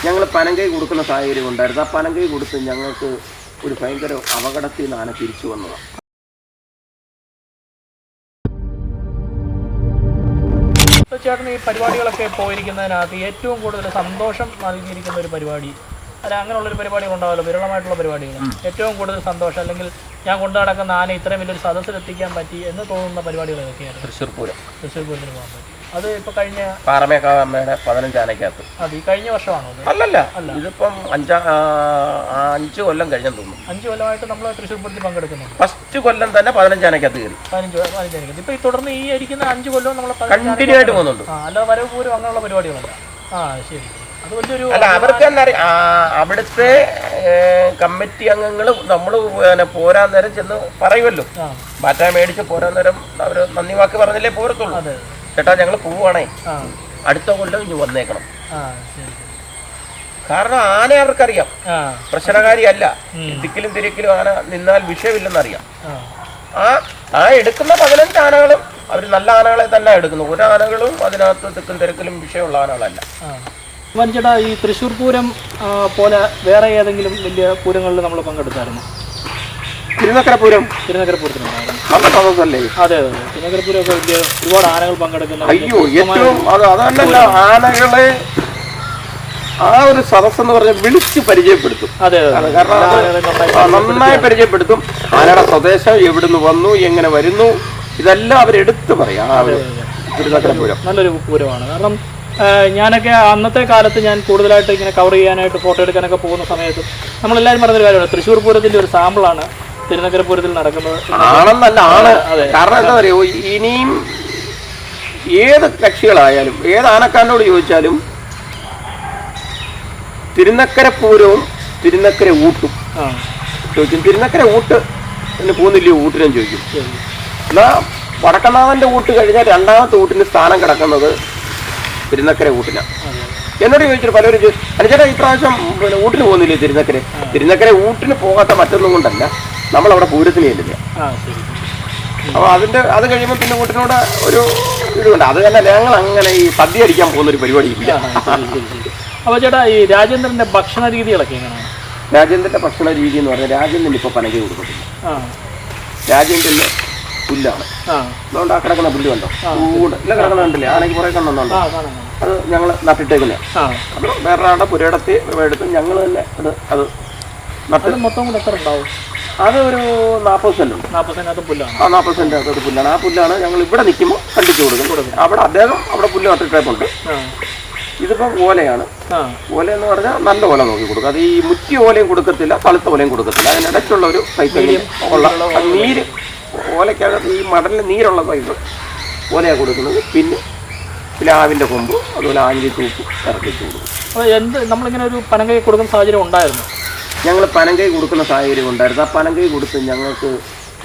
ഞങ്ങൾ പനങ്കൈ കൊടുക്കുന്ന സാഹചര്യം ഉണ്ടായിരുന്നു. ആ പനങ്കൈ കൊടുത്ത് ഞങ്ങൾക്ക് ഒരു ഭയങ്കര അപകടത്തിൽ നിന്ന് ആന തിരിച്ചു വന്നതാണ്. ചേട്ടൻ ഈ പരിപാടികളൊക്കെ പോയിരിക്കുന്നതിനകത്ത് ഏറ്റവും കൂടുതൽ സന്തോഷം നൽകിയിരിക്കുന്ന ഒരു പരിപാടി അല്ല അങ്ങനെയുള്ളൊരു പരിപാടികൾ ഉണ്ടാവുമല്ലോ, വിരളമായിട്ടുള്ള പരിപാടികൾ, ഏറ്റവും കൂടുതൽ സന്തോഷം അല്ലെങ്കിൽ ഞാൻ കൊണ്ടു നടക്കുന്ന ആന ഇത്രയും വലിയൊരു സദസ്സിലെത്തിക്കാൻ പറ്റി എന്ന് തോന്നുന്ന പരിപാടികൾ ഏതൊക്കെയാണ്? തൃശ്ശൂർ പൂരത്തിന് പോകാൻ പറ്റി. അത് ഇപ്പോൾ കഴിഞ്ഞ പാറമേക്കാവമ്മയുടെ 15 ആനയ്ക്കകത്ത്. അത് ഈ കഴിഞ്ഞ വർഷമാണോ? അല്ല, ഇതിപ്പം 5 കൊല്ലം കഴിഞ്ഞെന്ന് തോന്നുന്നു. 5 കൊല്ലമായിട്ട് നമ്മൾ തൃശ്ശൂർ പൂരത്തിൽ പങ്കെടുക്കുന്നുണ്ട്. ഫസ്റ്റ് കൊല്ലം തന്നെ 15 ആനയ്ക്കകത്ത് കയറി. 15 ആനയ്ക്കകത്ത്. ഇപ്പോൾ ഈ തുടർന്ന് ഈ ഇരിക്കുന്ന 5 കൊല്ലവും നമ്മൾ കണ്ടിന്യൂ ആയിട്ട് പോകുന്നുണ്ട്. അല്ല വരവ് പൂരം അങ്ങനെയുള്ള പരിപാടികളല്ല. ശരി. അത് വലിയൊരു അല്ല, അവർക്ക് തന്നെ അറിയാം. അവിടുത്തെ കമ്മിറ്റി അംഗങ്ങൾ നമ്മൾ പോരാൻ നേരം ചെന്ന് പറയുമല്ലോ, ബാറ്റ മേടിച്ച് പോരാൻ നേരം അവർ നന്ദി വാക്ക് പറഞ്ഞല്ലേ പോരത്തുള്ളൂ. ചേട്ടാ ഞങ്ങൾ പോവുകയാണേ, അടുത്ത കൊല്ലം ഇനി വന്നേക്കണം. കാരണം ആന അവർക്കറിയാം പ്രശ്നകാരിയല്ല, തിക്കിലും തിരക്കിലും ആന നിന്നാൽ വിഷയമില്ലെന്നറിയാം. ആ എടുക്കുന്ന 15 ആനകളും അവർ നല്ല ആനകളെ തന്നെ എടുക്കുന്നു. ഒരു ആനകളും അതിനകത്ത് തിക്കും തിരക്കിലും വിഷയമുള്ള ആനകളല്ല. ചേട്ടാ, ഈ തൃശ്ശൂർ പൂരം പോലെ വേറെ ഏതെങ്കിലും വലിയ പൂരങ്ങളിൽ നമ്മൾ പങ്കെടുത്തായിരുന്നു? തിരുനക്കര പൂരത്തിനുണ്ടായിരുന്നു. അതെ, തിരുനക്കര പൂരമൊക്കെ വലിയ ഒരുപാട് ആനകൾ പങ്കെടുക്കുന്ന. അയ്യോ, ഏറ്റവും അതല്ല, ആനകളെ ആ ഒരു സദസ് എന്ന് പറഞ്ഞാൽ വിളിച്ച് പരിചയപ്പെടുത്തും. കാരണം നന്നായി പരിചയപ്പെടുത്തും. ആനയുടെ സ്വദേശം എവിടുന്ന് വന്നു, എങ്ങനെ വരുന്നു, ഇതെല്ലാം അവരെടുത്ത് പറയാം. തിരുനക്കര പൂരം നല്ലൊരു പൂരമാണ്. കാരണം ഞാനൊക്കെ അന്നത്തെ കാലത്ത് ഞാൻ കൂടുതലായിട്ട് ഇങ്ങനെ കവർ ചെയ്യാനായിട്ട് ഫോട്ടോ എടുക്കാനൊക്കെ പോകുന്ന സമയത്ത് നമ്മളെല്ലാവരും പറഞ്ഞൊരു കാര്യമാണ്, തൃശ്ശൂർ പൂരത്തിൻ്റെ ഒരു സാമ്പിളാണ് തിരുനക്കര പൂരത്തിൽ നടക്കുന്നത് ആണെന്നല്ല. ആണ്. കാരണം എന്താ പറയുക, ഇനിയും ഏത് കക്ഷികളായാലും ഏത് ആനക്കാരനോട് ചോദിച്ചാലും തിരുനക്കര പൂരവും തിരുനക്കര ഊട്ടും ചോദിക്കും. തിരുനക്കര ഊട്ട് പിന്നെ പോകുന്നില്ലയോ ഊട്ടിനും ചോദിക്കും. എന്നാൽ വടക്കനാഥൻ്റെ ഊട്ട് കഴിഞ്ഞാൽ രണ്ടാമത്തെ ഊട്ടിന് സ്ഥാനം കിടക്കുന്നത് തിരുനക്കര ഊട്ടിനാണ്. എന്നോട് ചോദിച്ചിട്ട് പലരും അനുചേട്ടാ ഇപ്രാവശ്യം പിന്നെ ഊട്ടിന് പോകുന്നില്ലേ തിരുനക്കര? തിരുനക്കര ഊട്ടിന് പോകാത്ത മറ്റൊന്നും കൊണ്ടല്ല, നമ്മളവിടെ പൂരത്തിന് ചെല്ലില്ല. അപ്പോൾ അത് കഴിയുമ്പോൾ പിന്നെ ഊട്ടിനോട് ഒരു ഇതുണ്ട്. അത് തന്നെ ഞങ്ങൾ അങ്ങനെ ഈ സദ്യ അടിക്കാൻ പോകുന്നൊരു പരിപാടി ഇല്ല. അപ്പോൾ ചേട്ടാ, ഈ രാജേന്ദ്രൻ്റെ ഭക്ഷണ രീതികളൊക്കെ എങ്ങനെയാണ്? രാജേന്ദ്രൻ്റെ ഭക്ഷണ രീതി എന്ന് പറഞ്ഞാൽ രാജേന്ദ്രൻ ഇപ്പോൾ പനകി കൊടുക്കത്തില്ല. രാജേന്ദ്രൻ്റെ പുല്ലാണ്. അതുകൊണ്ട് ആ കിടക്കുന്ന പുല്ല് കണ്ടോ, ചൂട് ഇല്ല കിടക്കുന്ന കണ്ടില്ലേ, ആനയ്ക്ക് കുറേ കണ്ടുണ്ടോ, അത് ഞങ്ങൾ നട്ടിട്ടേക്കുന്നതാണ്. അത് വേറൊരാളുടെ പുരയിടത്തിൽ എടുത്ത് ഞങ്ങൾ തന്നെ അത് നട്ട്. മൊത്തം കൂടെ എത്ര ഉണ്ടാവും? അത് ഒരു 40 സെന്റ് ഉണ്ട്. 40 സെന്റ് പുല്ലാണ്. 40 സെന്റ് അത് പുല്ലാണ്. ആ പുല്ലാണ് ഞങ്ങൾ ഇവിടെ നിൽക്കുമ്പോൾ കണ്ടിച്ച് കൊടുക്കും. അവിടെ അദ്ദേഹം അവിടെ പുല്ല് നട്ടിട്ടേപ്പുണ്ട്. ഇതിപ്പം ഓലയാണ്. ഓല എന്ന് പറഞ്ഞാൽ നല്ല ഓല നോക്കി കൊടുക്കും. അത് ഈ മുറ്റിയ ഓലയും കൊടുക്കത്തില്ല, തളുത്ത ഓലയും കൊടുക്കത്തില്ല. അതിനിടയ്ക്കുള്ള ഒരു കൈത്തല്യം ഉള്ള നീര്, ഓലയ്ക്കകത്ത് ഈ മടലിൽ നീരുള്ള സൈസ് ഓലയാണ് കൊടുക്കുന്നത്. പിന്നെ പ്ലാവിൻ്റെ കൊമ്പ്, അതുപോലെ ആഞ്ഞിലി തൂപ്പ് ഇറക്കിച്ച് കൊടുക്കും. അപ്പോൾ നമ്മളിങ്ങനെ ഒരു പനങ്കൈ കൊടുക്കുന്ന സാഹചര്യം ഉണ്ടായിരുന്നു? ഞങ്ങൾ പനങ്കൈ കൊടുക്കുന്ന സാഹചര്യം ഉണ്ടായിരുന്നു. ആ പനങ്കൈ കൊടുത്ത് ഞങ്ങൾക്ക്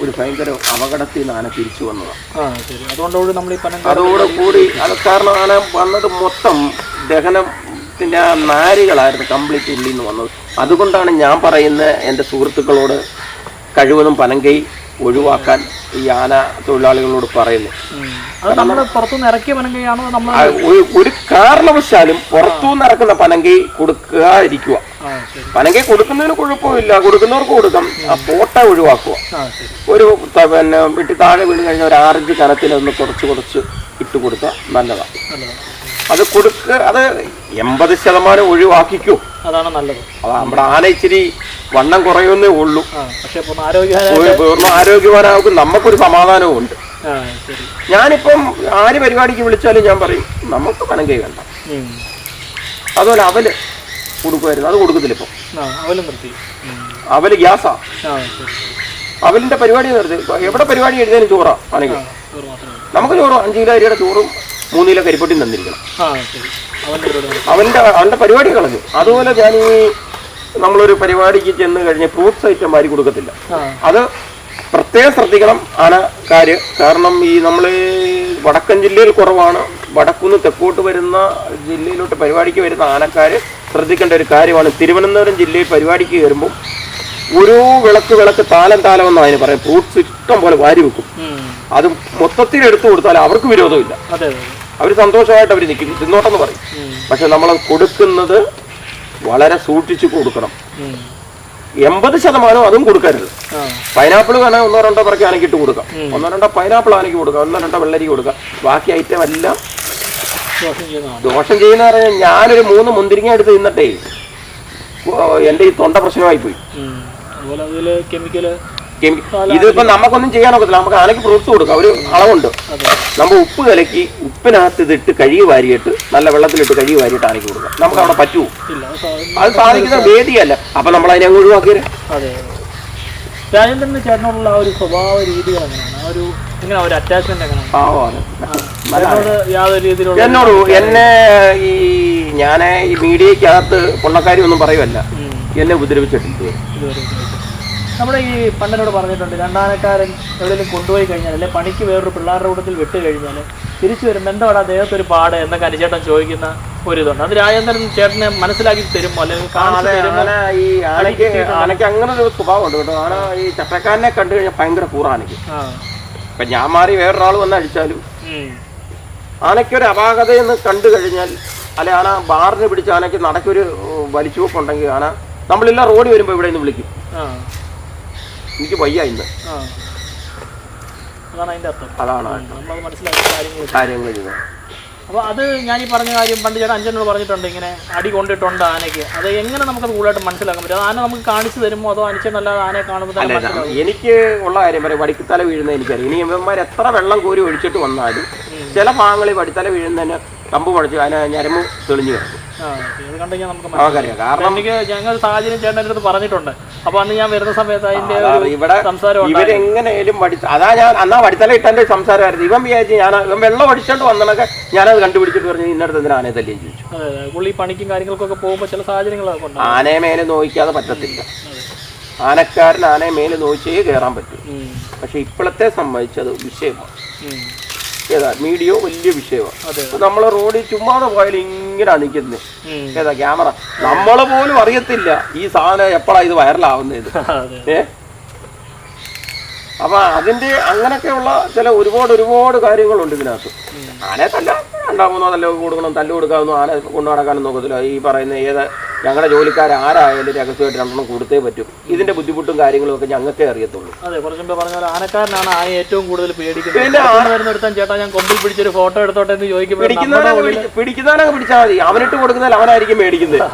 ഒരു ഭയങ്കര അപകടത്തിൽ നിന്ന് ആന തിരിച്ചു വന്നതാണ്. അതോടുകൂടി അത് കാരണം ആന വന്നത് മൊത്തം ദഹനത്തിൻ്റെ ആ നാരുകളായിരുന്നു കംപ്ലീറ്റ് ഉള്ളിൽ നിന്ന് വന്നത്. അതുകൊണ്ടാണ് ഞാൻ പറയുന്നത് എൻ്റെ സുഹൃത്തുക്കളോട് കഴിവതും പനങ്കൈ ഒഴിവാക്കാൻ ഈ ആന തൊഴിലാളികളോട് പറയുന്നത്. ഒരു കാരണവശാലും പുറത്തുനിന്ന് ഇറക്കുന്ന പനങ്കൈ കൊടുക്കാതിരിക്കുക. പനങ്കൈ കൊടുക്കുന്നതിന് കുഴപ്പമില്ല, കൊടുക്കുന്നവർക്ക് കൊടുക്കാം. ആ പോട്ട ഒഴിവാക്കുക. ഒരു പിന്നെ വീട്ടിൽ താഴെ വീണ് കഴിഞ്ഞാൽ ഒരു 6 ഇഞ്ച് കനത്തിലൊന്ന് കുറച്ച് ഇട്ട് കൊടുത്താൽ നല്ലതാണ്. അത് അത് 80% ഒഴിവാക്കിക്കോ, അതാണ് നല്ലത്. അത് നമ്മുടെ ആന ഇച്ചിരി വണ്ണം കുറയുന്നേ ഉള്ളൂ, പക്ഷെ പൂർണ്ണ ആരോഗ്യവാനാകും, നമുക്കൊരു സമാധാനവും ഉണ്ട്. ഞാനിപ്പം ആര് പരിപാടിക്ക് വിളിച്ചാലും ഞാൻ പറയും നമുക്ക് പനങ്കൈ വേണ്ട. അതുപോലെ അവല് കൊടുക്കുമായിരുന്നു, അത് കൊടുക്കത്തില്ല ഇപ്പം. അവല് ഗ്യാസാ. അവലിന്റെ പരിപാടി നിർത്തി. എവിടെ പരിപാടി എഴുതാനും ചോറാ ആണെങ്കിൽ നമുക്ക് ചോറ് 5 കിലോ അരിയുടെ ചോറും 3 കിലോ കരിപ്പൊട്ടിയും തന്നിരിക്കണം. അവന്റെ പരിപാടി കളഞ്ഞു. അതുപോലെ ഞാൻ ഈ നമ്മളൊരു പരിപാടിക്ക് ചെന്ന് കഴിഞ്ഞ് ഫ്രൂട്ട്സ് ഐറ്റം വാരി കൊടുക്കത്തില്ല. അത് പ്രത്യേകം ശ്രദ്ധിക്കണം ആനക്കാര്. കാരണം ഈ നമ്മൾ വടക്കൻ ജില്ലയിൽ കുറവാണ്, വടക്കുന്ന് തെക്കോട്ട് വരുന്ന ജില്ലയിലോട്ട് പരിപാടിക്ക് വരുന്ന ആനക്കാര് ശ്രദ്ധിക്കേണ്ട ഒരു കാര്യമാണ്. തിരുവനന്തപുരം ജില്ലയിൽ പരിപാടിക്ക് കയറുമ്പോൾ ഓരോ വിളക്ക് താലം എന്ന് അതിന് പറയും. ഫ്രൂട്ട്സ് ഇഷ്ടം പോലെ വാരി വെക്കും. അത് മൊത്തത്തിൽ എടുത്തു കൊടുത്താൽ അവർക്ക് വിരോധമില്ല, അവർ സന്തോഷമായിട്ട് അവർ നിൽക്കും, തിന്നോട്ടെന്ന് പറയും. പക്ഷെ നമ്മൾ കൊടുക്കുന്നത് വളരെ സൂക്ഷിച്ച് കൊടുക്കണം. 80% അതും കൊടുക്കരുത്. പൈനാപ്പിൾ വേണേൽ 1-2 പറക്കി ആനക്കിട്ട് കൊടുക്കാം, 1-2 പൈനാപ്പിൾ ആനയ്ക്ക് കൊടുക്കാം, 1-2 വെള്ളരി കൊടുക്കാം. ബാക്കി ഐറ്റം എല്ലാം ദോഷം ചെയ്യുന്ന പറഞ്ഞാൽ ഞാനൊരു 3 മുന്തിരിങ്ങ എടുത്ത് തിന്നിട്ടേ എൻ്റെ ഈ തൊണ്ട പ്രശ്നമായി പോയി. ഇതിപ്പോ നമുക്കൊന്നും ചെയ്യാനൊക്കത്തില്ല. നമുക്ക് ആനയ്ക്ക് ഫ്രൂട്ട്സ് കൊടുക്കാം, ഒരു അളവുണ്ട്. നമ്മൾ ഉപ്പ് കലക്കി ഉപ്പിനകത്ത് ഇതിട്ട് കഴുകി വാരിയിട്ട് നല്ല വെള്ളത്തിലിട്ട് കഴുകി വാരിയിട്ട് ആനയ്ക്ക് കൊടുക്കാം. നമുക്ക് അവിടെ പറ്റുമോ? അത് സാധിക്കുന്ന വേദിയല്ല. അപ്പൊ നമ്മൾ അതിനെ അങ്ങ് ഒഴിവാക്കിയത്. രാജേന്ദ്രന്റെ ചേട്ടനോടുള്ള ആ ഒരു സ്വഭാവ രീതികൾ എങ്ങനെയാണ്, അറ്റാച്ച്മെന്റ് എങ്ങനെയാണ്? എന്നോട് എന്നെ ഈ ഞാൻ ഈ മീഡിയക്കകത്ത് പൊള്ളക്കാരി ഒന്നും പറയുമല്ല, എന്നെ ഉപദ്രവിച്ചിട്ടില്ല. നമ്മുടെ ഈ പണ്ടനോട് പറഞ്ഞിട്ടുണ്ട്, രണ്ടാനക്കാരൻ എവിടെയെങ്കിലും കൊണ്ടുപോയി കഴിഞ്ഞാൽ അല്ലെ പണിക്ക് വേറൊരു പിള്ളേരുടെ കൂട്ടത്തിൽ വിട്ട് കഴിഞ്ഞാൽ തിരിച്ചു വരുമ്പോൾ എന്താ അദ്ദേഹത്തൊരു പാട് എന്നൊക്കെ അനുചേട്ടൻ ചോദിക്കുന്ന ഒരിതുണ്ട്. അത് രാജേന്ദ്രൻ ചേട്ടനെ മനസ്സിലാക്കി തരുമോ അല്ലെങ്കിൽ ഈ ആനയ്ക്ക് അങ്ങനെ ഒരു സ്വഭാവം ഉണ്ട് കേട്ടോ. ആന ഈ ചട്ടക്കാരനെ കണ്ടു കഴിഞ്ഞാൽ ഭയങ്കര കൂറ ആനയ്ക്ക്. ഇപ്പൊ ഞാൻ മാറി വേറൊരാൾ വന്ന് അടിച്ചാലും ആനയ്ക്കൊരു അപാകതയെന്ന് കണ്ടു കഴിഞ്ഞാൽ, അല്ലെ ആന ബാറിന് പിടിച്ച് ആനയ്ക്ക് നടക്കൊരു വലിച്ചുവെപ്പുണ്ടെങ്കിൽ ആന നമ്മളെല്ലാം റോഡിൽ വരുമ്പോൾ ഇവിടെ നിന്ന് വിളിക്കും, എനിക്ക് വയ്യ ഇന്ന്. അതാണ് കാര്യങ്ങൾ ചെയ്യുന്നത്. അപ്പോൾ അത് ഞാൻ ഈ പറഞ്ഞ കാര്യം പണ്ട് ചേട്ടൻ അഞ്ചനോട് പറഞ്ഞിട്ടുണ്ട്, ഇങ്ങനെ അടി കൊണ്ടിട്ടുണ്ട് ആനയ്ക്ക്. അത് എങ്ങനെ നമുക്കത് കൂടുതലായിട്ട് മനസ്സിലാക്കാൻ പറ്റും? ആന നമുക്ക് കാണിച്ചു തരുമോ അതോ അനുചേട്ടനല്ലാതെ ആനയെ കാണുമ്പോൾ? എനിക്ക് ഉള്ള കാര്യം പറയാം, വടിക്കുത്തല വീഴുന്നത് എനിക്കറിയാം. ഇനി ഇവന്മാർ എത്ര വെള്ളം കോരി ഒഴിച്ചിട്ട് വന്നാലും ചില ഭാഗങ്ങളിൽ വടിത്തല വീഴുന്നതിന് കമ്പ് മുടച്ച് അതിനെ ഞരമ്പ് തെളിഞ്ഞു കിടക്കും. കാരണം എനിക്ക് ഞങ്ങൾ സാഹചര്യം ചേട്ടൻ്റെ അടുത്ത് പറഞ്ഞിട്ടുണ്ട്. അപ്പൊ അന്ന് ഞാൻ വരുന്ന സമയത്ത് ഇവിടെ ഇവരെങ്ങനെയും അതാ ഞാൻ അന്നാ വടിത്തല ഇട്ടെ സംസാരമായിരുന്നു. ഇവൻ വിചാരിച്ചു ഇവൻ വെള്ളം അടിച്ചോണ്ട് വന്നതൊക്കെ ഞാനത് കണ്ടുപിടിച്ചിട്ട് പറഞ്ഞു ഇന്നടുത്ത് എന്തിനാ ആനയെ തല്ലിയും ചോദിച്ചു. പുള്ളി പണിക്കും കാര്യങ്ങൾക്കൊക്കെ പോകുമ്പോൾ ചില സാഹചര്യങ്ങളൊക്കെ ആനയെ മേലെ നോയിക്കാതെ പറ്റത്തില്ല. ആനക്കാരൻ ആനയെ മേലെ നോയിച്ചേ കയറാൻ പറ്റും. പക്ഷെ ഇപ്പോഴത്തെ സംബന്ധിച്ചത് വിഷയമാണ്. ഏതാ മീഡിയോ വലിയ വിഷയമാണ്. നമ്മളെ റോഡിൽ ചുമ്മാതെ പോയാലും ഇങ്ങനെ നിൽക്കുന്നത്. ഏതാ ക്യാമറ നമ്മളെ പോലും അറിയത്തില്ല ഈ സാധനം എപ്പോഴാ ഇത് വൈറലാവുന്നത്. അപ്പൊ അതിന്റെ അങ്ങനെയൊക്കെയുള്ള ചില ഒരുപാട് കാര്യങ്ങളുണ്ട് ഇതിനകത്ത്. ആനയെ തല്ല 2-3 തല്ല് കൊടുക്കണം, തല്ല് കൊടുക്കാവുന്ന ആന കൊണ്ടു നടക്കാനും നോക്കത്തില്ല. ഈ പറയുന്ന ഏത് ഞങ്ങളുടെ ജോലിക്കാരായാലും രഹസ്യമായിട്ട് 2 കൊടുത്തേ പറ്റും. ഇതിന്റെ ബുദ്ധിമുട്ടും കാര്യങ്ങളും ഒക്കെ ഞങ്ങൾക്കേ അറിയത്തുള്ളൂ. അതെ, കുറച്ച് മുമ്പ് പറഞ്ഞ പോലെ ആനക്കാരനാണ് ആന ഏറ്റവും കൂടുതൽ പേടിക്കുന്നത്. ചേട്ടാ ഞാൻ കൊമ്പിൽ പിടിച്ചൊരു ഫോട്ടോ എടുത്തോട്ടെ എന്ന് ചോദിക്കുമ്പോൾ പിടിക്കുന്നവനൊക്കെ പിടിച്ചാൽ മതി, അവനിട്ട് കൊടുക്കുന്നതിൽ അവനായിരിക്കും മേടിക്കുന്നത്.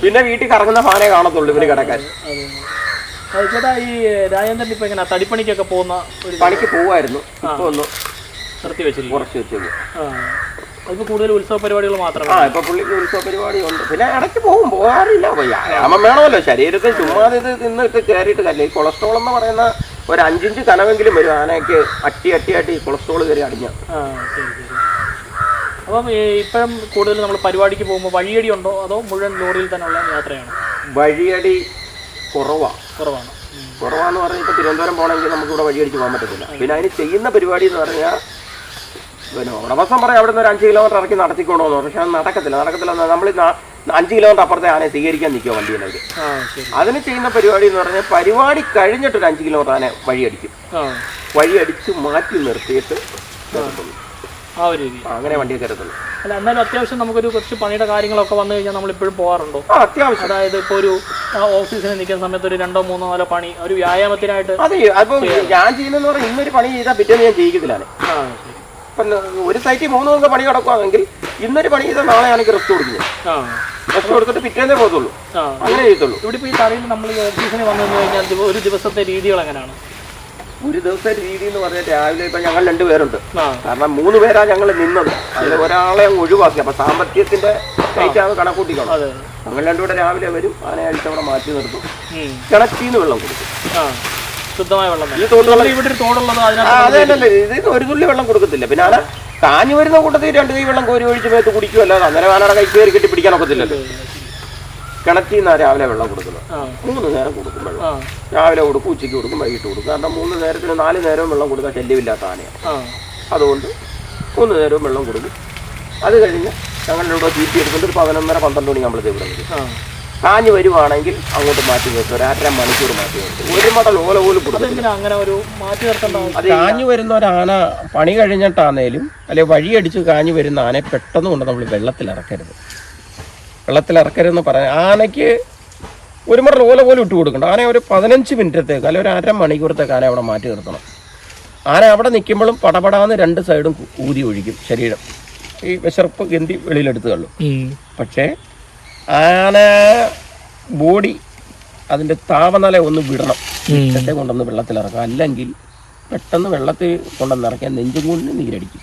പിന്നെ വീട്ടിൽ കറങ്ങുന്ന ഫാനേ കാണത്തുള്ളൂ ഇവര് കിടക്കാൻ. ചേട്ടാ ഈ രാജേന്ദ്രൻ ഇപ്പൊ എങ്ങനെ തടിപ്പണിക്കൊക്കെ പോകുന്ന പണിക്ക് പോവായിരുന്നു, ഇപ്പൊ ഒന്ന് നിർത്തി വെച്ചിരിക്കും, കുറച്ച് വെച്ചേക്കും. അതിപ്പോ കൂടുതൽ ഉത്സവ പരിപാടികൾ മാത്രമാണ്. ഇപ്പൊ പുള്ളിക്ക് ഉത്സവ പരിപാടി ഉണ്ട്. പിന്നെ ഇടയ്ക്ക് പോകാറില്ല. വ്യായാമം വേണമല്ലോ ശരീരത്തിൽ. ചുമ്മാതെ ഇത് തിന്നിട്ട് കയറിയിട്ട് കല്ലേ. ഈ കൊളസ്ട്രോൾ എന്ന് പറയുന്ന ഒരു 5 ഇഞ്ച് കനവെങ്കിലും വരും ആനയ്ക്ക്. അട്ടി ഈ കൊളസ്ട്രോൾ കയറി അടിഞ്ഞ. അപ്പം ഇപ്പം കൂടുതൽ നമ്മൾ പരിപാടിക്ക് പോകുമ്പോൾ വഴിയടി ഉണ്ടോ അതോ മുഴുവൻ ലോറിയിൽ തന്നെയുള്ള യാത്രയാണ്? വഴിയടി കുറവാന്ന് പറഞ്ഞാൽ ഇപ്പൊ തിരുവനന്തപുരം പോകണമെങ്കിൽ നമുക്കിവിടെ വഴിയടിച്ച് പോകാൻ പറ്റത്തില്ല. പിന്നെ അതിന് ചെയ്യുന്ന പരിപാടി എന്ന് പറഞ്ഞാൽ പിന്നെ ഉടമസ്ഥൻ പറയാം അവിടെ നിന്ന് ഒരു 5 കിലോമീറ്റർ ഇറക്കി നടത്തിക്കൊണ്ടോന്ന്. പക്ഷെ അത് നടക്കത്തില്ല. നമ്മൾ 5 കിലോമീറ്റർ അപ്പുറത്തെ ആനയെ സ്വീകരിക്കാൻ നിൽക്കുക വണ്ടിയിലവർ. അതിന് ചെയ്യുന്ന പരിപാടി എന്ന് പറഞ്ഞാൽ പരിപാടി കഴിഞ്ഞിട്ടൊരു 5 കിലോമീറ്റർ ആനയെ വഴിയടിച്ച് മാറ്റി നിർത്തിയിട്ട് അങ്ങനെ വണ്ടിയെ കയറത്തുള്ളൂ. അല്ല എന്നാലും അത്യാവശ്യം നമുക്കൊരു കുറച്ച് പണിയുടെ കാര്യങ്ങളൊക്കെ വന്നു കഴിഞ്ഞാൽ നമ്മൾ ഇപ്പോഴും പോകാറുണ്ടോ? അത്യാവശ്യം. അതായത് ഇപ്പൊ ഒരു ഓഫീസിൽ നിൽക്കുന്ന സമയത്ത് ഒരു 2-3 പണി ഒരു വ്യായാമത്തിനായിട്ട്. അതെ, അപ്പൊ ഞാൻ ചെയ്യുന്നതെന്ന് പറഞ്ഞാൽ ഇന്നൊരു പണി ചെയ്താൽ പിറ്റേന്ന് ഞാൻ ചെയ്യിക്കത്തില്ലാണ്. ഒരു സൈറ്റിൽ 3 ദിവസം പണി കിടക്കുവാണെങ്കിൽ ഇന്നൊരു പണി ചെയ്താൽ നാളെ എനിക്ക് റെസ്റ്റ് കൊടുക്കുന്നത്. റെസ്റ്റ് കൊടുത്തിട്ട് പിറ്റേന്നേ പോകത്തുള്ളൂ. അങ്ങനെ ചെയ്യത്തുള്ളൂ. ഇവിടെ ഇപ്പോൾ ഈ തറയിൽ നമ്മൾ ഓഫീസിന് വന്നു കഴിഞ്ഞാൽ ഒരു ദിവസത്തെ രീതികൾ എങ്ങനെയാണ്? ഒരു ദിവസത്തെ രീതി എന്ന് പറഞ്ഞാൽ രാവിലെ ഇപ്പൊ ഞങ്ങൾ 2 പേരുണ്ട്. കാരണം 3 പേരാ ഞങ്ങൾ നിന്നത്. അതിൽ ഒരാളെ അങ്ങ് ഒഴിവാക്കി. അപ്പൊ സാമ്പത്തികത്തിന്റെ കയറ്റാണ് കണക്കൂട്ടിക്കണം. ഞങ്ങൾ 2 കൂടെ രാവിലെ വരും, ആനയെ അടിച്ചവിടെ മാറ്റി നിർത്തും, കിണറ്റിന്ന് വെള്ളം കൊടുക്കും. ശുദ്ധമായ വെള്ളം. ഇത് ഒരു തുള്ളി വെള്ളം കൊടുക്കത്തില്ല. പിന്നെ ആന കാഞ്ഞു വരുന്ന കൂട്ടത്തിൽ 2 കൈ വെള്ളം കോരി ഒഴിച്ച് മേത്ത് കുടിക്കുമല്ലോ. അന്നേരം ആനയുടെ കൈ കയറി കെട്ടി പിടിക്കാനൊക്കത്തില്ലല്ലോ. കിണറ്റിൽ നിന്നാണ് രാവിലെ വെള്ളം കൊടുക്കുന്നത്. 3 നേരം കൊടുക്കും വെള്ളം. രാവിലെ കൊടുക്കും, ഉച്ചയ്ക്ക് കൊടുക്കും, വൈകിട്ട് കൊടുക്കും. കാരണം 3 നേരത്തിന് 4 നേരവും വെള്ളം കൊടുക്കാൻ ശല്യമില്ലാത്ത ആനയാണ്. അതുകൊണ്ട് 3 നേരവും വെള്ളം കൊടുക്കും. അത് കഴിഞ്ഞ് ഞങ്ങളുടെ ഇവിടെ തീറ്റി എടുക്കുന്നത് ഒരു 11:30-12 മണിയാകുമ്പോഴത്തേക്ക് ഇവിടെ വരും. കാഞ്ഞു വരുവാണെങ്കിൽ അങ്ങോട്ട് മാറ്റി നിർത്തും. ഒരു 1/2 മണിക്കൂർ മാറ്റി നിർത്തും. ഒരു മടൽ ഓല പോലും കൊടുക്കും. അത് കാഞ്ഞു വരുന്ന ഒരു ആന പണി കഴിഞ്ഞിട്ടാണേലും അല്ലെ വഴിയടിച്ച് കാഞ്ഞു വരുന്ന ആനയെ പെട്ടെന്ന് കൊണ്ട് നമ്മൾ വെള്ളത്തിൽ ഇറക്കരുത്. വെള്ളത്തിൽ ഇറക്കരുതെന്ന് പറയാം. ആനയ്ക്ക് ഒരു മടൽ ഓല പോലും ഇട്ട് കൊടുക്കണ്ട. ആന ഒരു 15 മിനിറ്റത്തേക്ക് അല്ലെങ്കിൽ ഒരു അരമണിക്കൂറത്തേക്ക് ആന അവിടെ മാറ്റി നിർത്തണം. ആന അവിടെ നിൽക്കുമ്പോഴും പടപടാന്ന് 2 സൈഡും ഊതി ഒഴിക്കും ശരീരം. ഈ വിശർപ്പ് ഗന്തി വെളിയിലെടുത്ത് തള്ളും. പക്ഷേ ആന ബോഡി അതിൻ്റെ താപനില ഒന്ന് വിടണം. ഇഷ്ടത്തെ കൊണ്ടൊന്ന് വെള്ളത്തിലിറക്കാം. അല്ലെങ്കിൽ പെട്ടെന്ന് വെള്ളത്തിൽ കൊണ്ടുവന്നിറക്കാൻ നെഞ്ചും കൊണ്ട് നീരടിക്കും.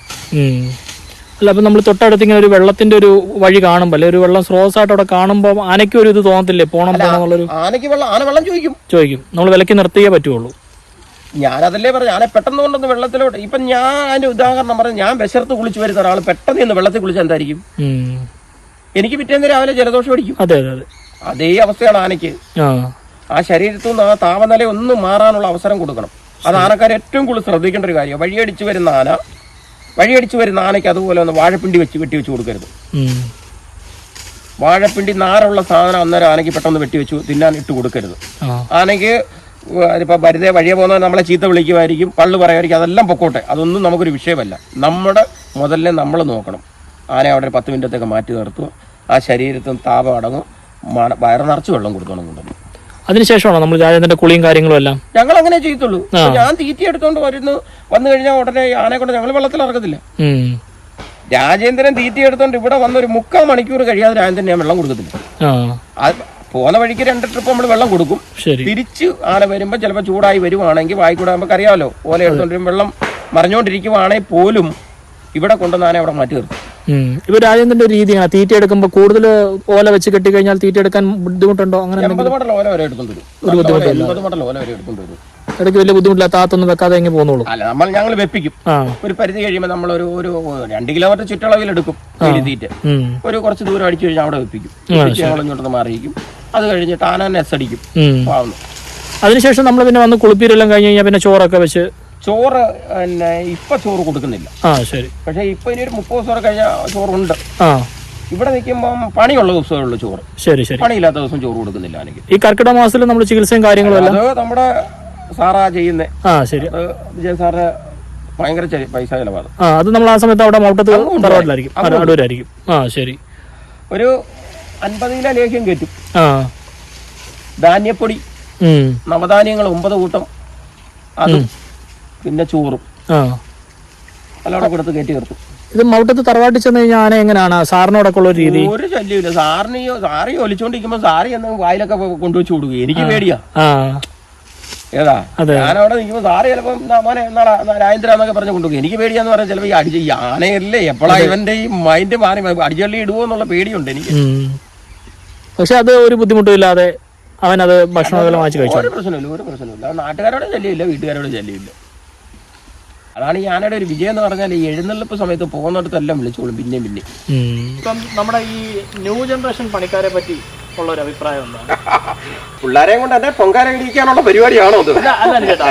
അല്ല, അപ്പം നമ്മൾ തൊട്ടടുത്ത് ഇങ്ങനെ ഒരു വെള്ളത്തിന്റെ ഒരു വഴി കാണുമ്പോൾ, അല്ലെ ഒരു വെള്ളം സ്രോതസ് ആയിട്ട് അവിടെ കാണുമ്പോൾ ആനയ്ക്ക് ഒരു ഇത് തോന്നത്തില്ലേ പോണം പോണെന്നുള്ളൊരു? ആനയ്ക്ക് ആന വെള്ളം ചോദിക്കും. നമ്മൾ വിലക്ക് നിർത്തിയേ പറ്റുള്ളൂ. ഞാനതല്ലേ പറഞ്ഞു, ആന പെട്ടെന്ന് കൊണ്ടൊന്ന് വെള്ളത്തിലോട്ട്. ഇപ്പം ഞാൻ അതിന്റെ ഉദാഹരണം പറഞ്ഞു, ഞാൻ വിശർത്ത് കുളിച്ച് വരുന്ന ഒരാൾ പെട്ടെന്ന് ഇന്ന് വെള്ളത്തിൽ കുളിച്ചാൽ എന്തായിരിക്കും? എനിക്ക് പിറ്റേന്ന് രാവിലെ ജലദോഷം അടിക്കും. അതെ അതെ അതെ, അതേ അവസ്ഥയാണ് ആനയ്ക്ക്. ആ ശരീരത്തിൽ നിന്ന് ആ താപനില ഒന്ന് മാറാനുള്ള അവസരം കൊടുക്കണം. അത് ആനക്കാർ ഏറ്റവും കൂടുതൽ ശ്രദ്ധിക്കേണ്ട ഒരു കാര്യമാണ്. വഴിയടിച്ച് വരുന്ന ആനയ്ക്ക് അതുപോലെ ഒന്ന് വാഴപ്പിണ്ടി വെട്ടി വെച്ച് കൊടുക്കരുത്. വാഴപ്പിണ്ടി നാരുള്ള സാധനം അന്നേരം ആനയ്ക്ക് പെട്ടെന്ന് വെച്ച് തിന്നാൻ ഇട്ട് കൊടുക്കരുത്. ആനയ്ക്ക് ഇപ്പം വഴിയെ പോകുന്നത് നമ്മളെ ചീത്ത വിളിക്കുമായിരിക്കും, പള്ളു പറയുമായിരിക്കും, അതെല്ലാം പൊക്കോട്ടെ, അതൊന്നും നമുക്കൊരു വിഷയമല്ല. നമ്മുടെ മുതലിനെ നമ്മൾ നോക്കണം. ആനയെ അവിടെ 10 മിനിറ്റത്തേക്ക് മാറ്റി നിർത്തുക. ആ ശരീരത്തിൽ താപം അടങ്ങും. വയറ് നിറച്ച് വെള്ളം കൊടുത്തോണം കൊണ്ടുവന്നു. അതിനുശേഷമാണോ നമ്മൾ രാജേന്ദ്രന്റെ കുളിയും കാര്യങ്ങളും എല്ലാം? ഞങ്ങൾ അങ്ങനെ ചെയ്യത്തുള്ളൂ. ഞാൻ തീറ്റി എടുത്തോണ്ട് വന്നു കഴിഞ്ഞാൽ ഉടനെ ആനയെ കൊണ്ട് ഞങ്ങൾ വെള്ളത്തിൽ ഇറക്കത്തില്ല. രാജേന്ദ്രൻ തീറ്റി എടുത്തോണ്ട് ഇവിടെ വന്ന ഒരു 3/4 മണിക്കൂർ കഴിയാതെ രാജേന്ദ്രൻ ഞാൻ വെള്ളം കൊടുക്കത്തില്ല. പോകുന്ന വഴിക്ക് 2 ട്രിപ്പ് നമ്മൾ വെള്ളം കൊടുക്കും. തിരിച്ച് ആന വരുമ്പോൾ ചിലപ്പോൾ ചൂടായി വരുവാണെങ്കിൽ വായിക്കൂടെ നമുക്ക് അറിയാമല്ലോ, ഓല എടുത്തോണ്ടും വെള്ളം മറിഞ്ഞോണ്ടിരിക്കുവാണെങ്കിൽ പോലും ഇവിടെ കൊണ്ടുവന്ന് ആന അവിടെ മാറ്റി നിർത്തും. ഇപ്പൊ രാജേന്ദ്രന്റെ രീതിയാണ് തീറ്റ എടുക്കുമ്പോൾ കൂടുതൽ ഓല വെച്ച് കെട്ടി കഴിഞ്ഞാൽ തീറ്റ എടുക്കാൻ ബുദ്ധിമുട്ടുണ്ടോ? അങ്ങനെ 80 മടൽ ഓല വരെ എടുക്കൊണ്ടുവരും. 80 മടൽ ഓല വരെ എടുക്കൊണ്ടുവരും. ഇടയ്ക്ക് വലിയ ബുദ്ധിമുട്ടില്ല, താത്തൊന്നും വെക്കാതെ എങ്ങനെ പോകുന്നുള്ളൂ? അല്ല, ഞങ്ങൾ വെപ്പിക്കും. ഒരു പരിധി കഴിയുമ്പോൾ നമ്മൾ ഒരു 2 കിലോമീറ്റർ ചുറ്റളവിൽ എടുക്കും തീറ്റ. ഒരു കുറച്ച് ദൂരം അടിച്ചു കഴിഞ്ഞാൽ അവിടെ വെപ്പിക്കും. ഞങ്ങൾ ഇങ്ങോട്ടൊന്ന് മാറിയിരിക്കും. അത് കഴിഞ്ഞിട്ട് ആന എസ് അടിക്കും. അതിനുശേഷം നമ്മൾ പിന്നെ വന്ന് കുളിപ്പീരെല്ലാം കഴിഞ്ഞ് കഴിഞ്ഞാൽ പിന്നെ ചോറൊക്കെ വെച്ച് ചോറ് പിന്നെ ഇപ്പൊ ചോറ് കൊടുക്കുന്നില്ല. ശരി. പക്ഷെ ഇപ്പൊ ഇനി ഒരു 30 ദിവസം കഴിഞ്ഞ ചോറുണ്ട്. ഇവിടെ നിൽക്കുമ്പം പണിയുള്ള ദിവസമേ ഉള്ളൂ ചോറ്. ശരി ശരി. പണിയില്ലാത്ത ദിവസം ചോറ് കൊടുക്കുന്നില്ല. എനിക്ക് ഈ കർക്കിടക മാസത്തിൽ നമ്മൾ ചികിത്സയും കാര്യങ്ങളും അത് നമ്മുടെ സാറാ ചെയ്യുന്നേ. ശരി. വിജയ സാറ് ഭയങ്കര പൈസ ചെലവാണ്. അത് നമ്മൾ ആ സമയത്ത് അവിടെ മൗട്ടത്ത് തറവാട്ടിലായിരിക്കും, അടൂരായിരിക്കും. ശരി. ഒരു 50 കിലോ ലേഹ്യം കയറ്റും. ധാന്യപ്പൊടി, നവധാന്യങ്ങൾ 9 കൂട്ടം, അതും പിന്നെ ചോറും അല്ലവിടെ കൊടുത്ത് കയറ്റി നിർത്തും. ഇത് മൗട്ടത്ത് തറവാട്ടിൽ ചെന്ന് കഴിഞ്ഞാൽ ആന എങ്ങനെയാണ് സാറിനോടൊക്കെ ഉള്ള രീതി? ഒരു ശല്യമില്ല. സാറി ഒലിച്ചോണ്ടിരിക്കുമ്പോ സാറി എന്ന് വായിലൊക്കെ കൊണ്ടുവച്ച് കൊടുക്കുക. എനിക്ക് പേടിയാ. ഏതാ ഞാനവിടെ നിൽക്കുമ്പോ സാറ് ചിലപ്പോ മോനെ രാജേന്ദ്ര എന്നൊക്കെ പറഞ്ഞ് കൊണ്ടുപോകും. എനിക്ക് പേടിയാന്ന് പറഞ്ഞാൽ ചിലപ്പോ ഈ ആനയല്ലേ എപ്പോഴാ ഇവന്റെ ഈ മൈൻഡ് മാറി അടിച്ചള്ളി ഇടുവോ എന്നുള്ള പേടിയുണ്ട് എനിക്ക്. പക്ഷെ അത് ഒരു ബുദ്ധിമുട്ടില്ലാതെ അവനത് ഭക്ഷണമെല്ലാം വാങ്ങിച്ച് കഴിച്ചു. ഒരു പ്രശ്നമില്ല. നാട്ടുകാരോടെ ശല്യമില്ല, വീട്ടുകാരോട് ശല്യമില്ല. അതാണ് ഈ ആനയുടെ ഒരു വിജയം എന്ന് പറഞ്ഞാൽ ഈ എഴുന്നള്ളിപ്പ് സമയത്ത് പോകുന്നിടത്തെല്ലാം വിളിച്ചോളും പിന്നെയും പിന്നെ. ഇപ്പം നമ്മുടെ ഈ ന്യൂ ജനറേഷൻ പണിക്കാരെ പറ്റി ഉള്ള ഒരു അഭിപ്രായം എന്താണ്? പിള്ളേരെയും കൊണ്ട് എന്നെ പൊങ്കാല ഇടിക്കാനുള്ള പരിപാടിയാണോ അത്? അല്ല ചേട്ടാ,